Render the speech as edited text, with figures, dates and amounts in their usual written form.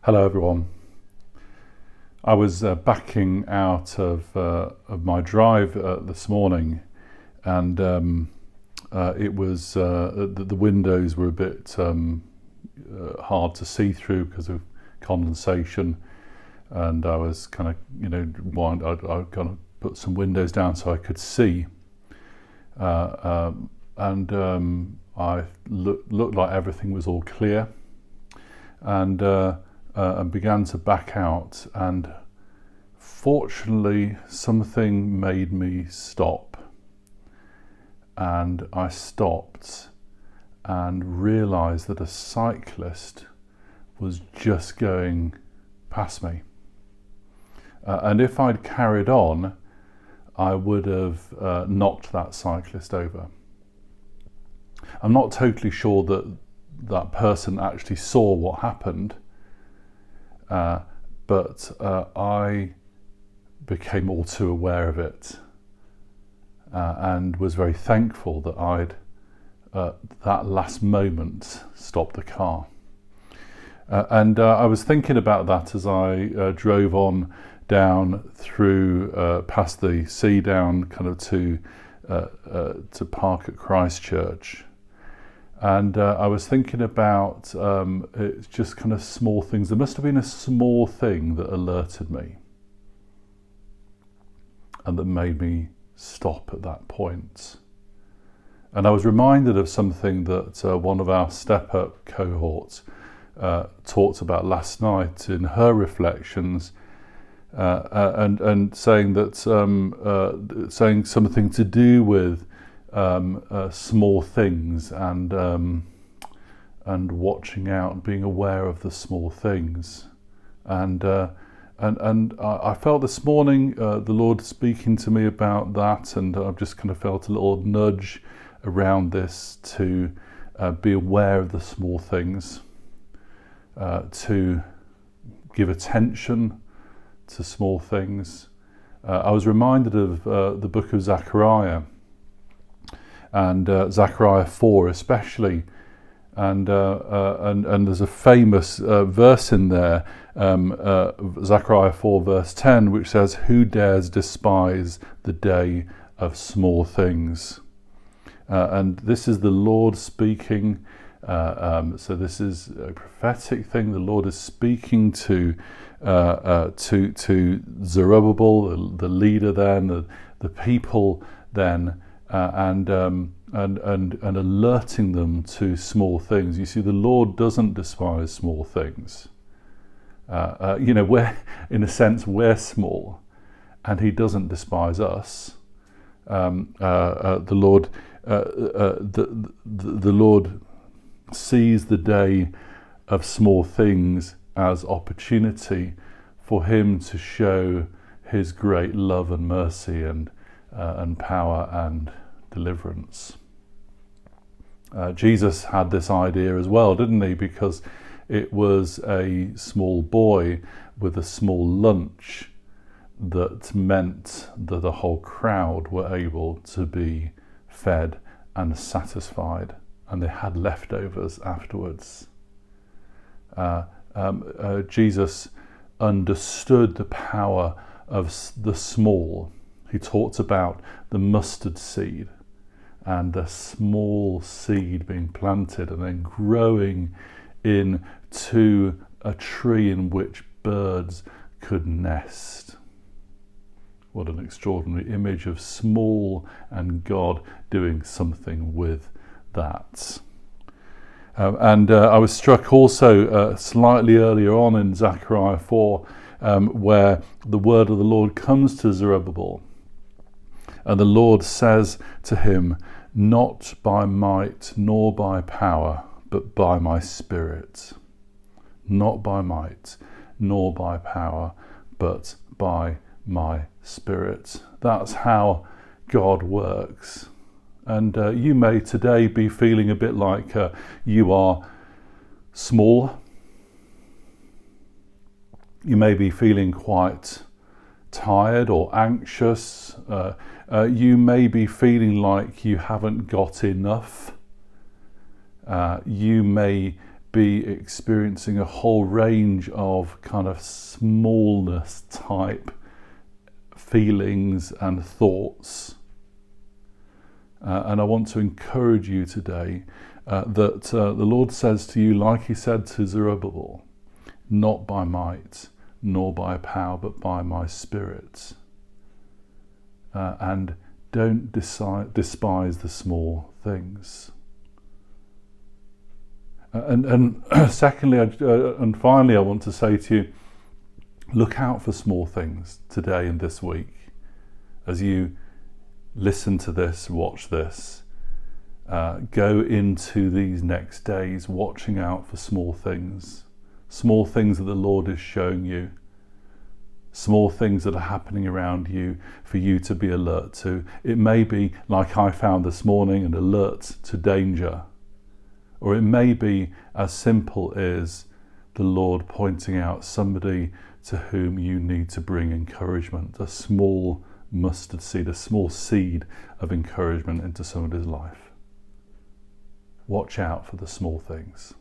Hello everyone. I was backing out of my drive this morning, and it was the windows were a bit hard to see through because of condensation, and I was kind of I kind of put some windows down so I could see, and I looked like everything was all clear, and began to back out, and fortunately something made me stop, and I stopped and realised that a cyclist was just going past me, and if I'd carried on I would have knocked that cyclist over. I'm not totally sure that that person actually saw what happened, but I became all too aware of it, and was very thankful that I'd that last moment stopped the car. And I was thinking about that as I drove on down through past the sea down kind of to park at Christchurch. And I was thinking about it's just kind of small things. There must have been a small thing that alerted me and that made me stop at that point. And I was reminded of something that one of our Step Up cohorts talked about last night in her reflections, and saying that saying something to do with small things, and watching out and being aware of the small things, and I felt this morning the Lord speaking to me about that, and I've just kind of felt a little nudge around this to be aware of the small things, to give attention to small things. I was reminded of the book of Zechariah, and Zechariah 4 especially, and there's a famous verse in there, Zechariah 4 verse 10, which says, "Who dares despise the day of small things?" And this is the Lord speaking. So this is a prophetic thing. The Lord is speaking to Zerubbabel, the leader then, the people then, and alerting them to small things. You see, the Lord doesn't despise small things. We're, in a sense, we're small, and He doesn't despise us. The Lord, the Lord sees the day of small things as opportunity for Him to show His great love and mercy and power and deliverance. Jesus had this idea as well, didn't he? Because it was a small boy with a small lunch that meant that the whole crowd were able to be fed and satisfied, and they had leftovers afterwards. Jesus understood the power of the small. He talked about the mustard seed, and the small seed being planted and then growing into a tree in which birds could nest. What an extraordinary image of small and God doing something with that. And I was struck also slightly earlier on in Zechariah 4, where the word of the Lord comes to Zerubbabel, and the Lord says to him, "Not by might nor by power, but by my Spirit." Not by might nor by power, but by my Spirit. That's how God works. And you may today be feeling a bit like you are small. You may be feeling quite tired or anxious. You may be feeling like you haven't got enough. You may be experiencing a whole range of kind of smallness type feelings and thoughts. And I want to encourage you today that the Lord says to you, like he said to Zerubbabel, not by might nor by power, but by my Spirit. And don't despise the small things. And secondly, and finally, I want to say to you, look out for small things today and this week. As you listen to this, watch this, go into these next days watching out for small things that the Lord is showing you, small things that are happening around you for you to be alert to. It may be, like I found this morning, an alert to danger. Or it may be as simple as the Lord pointing out somebody to whom you need to bring encouragement, a small mustard seed, a small seed of encouragement into somebody's life. Watch out for the small things.